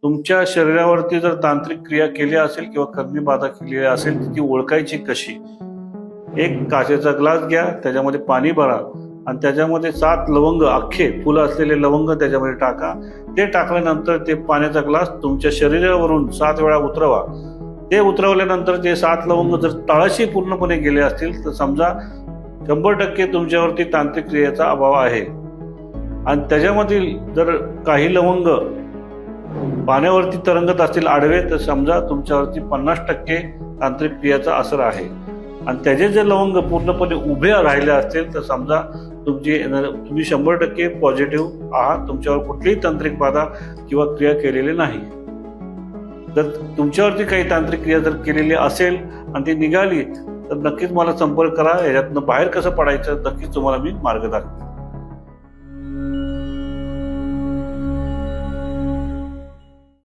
तुमच्या शरीरावरती जर तांत्रिक क्रिया केल्या असेल किंवा कर्मी बाधा केलेली असेल तर ती ओळखायची कशी? एक काचेचा ग्लास घ्या, त्याच्यामध्ये पाणी भरा आणि त्याच्यामध्ये 7 लवंग, अख्खे फुलं असलेले लवंग त्याच्यामध्ये टाका. ते टाकल्यानंतर ते पाण्याचा ग्लास तुमच्या शरीरावरून 7 वेळा उतरवा. ते उतरवल्यानंतर ते 7 लवंग जर तळाशी पूर्णपणे गेले असतील तर समजा 100% तुमच्यावरती तांत्रिक क्रियेचा अभाव आहे. आणि त्याच्यामधील जर काही लवंग पाण्यावरती तरंगत असतील आडवे तर समजा तुमच्यावरती 50% तांत्रिक क्रियेचा असर आहे. आणि त्याचे जे लवंग पूर्णपणे उभे राहिले असतील तर समजा तुम्ही 100% पॉझिटिव्ह आहात, तुमच्यावर कुठलीही तांत्रिक बाधा किंवा क्रिया केलेली नाही. जर तुमच्यावरती काही तांत्रिक क्रिया जर केलेली असेल आणि ती निघाली तर नक्कीच मला संपर्क करा. याच्यातनं बाहेर कसं पडायचं नक्कीच तुम्हाला मी मार्ग दाखवेन.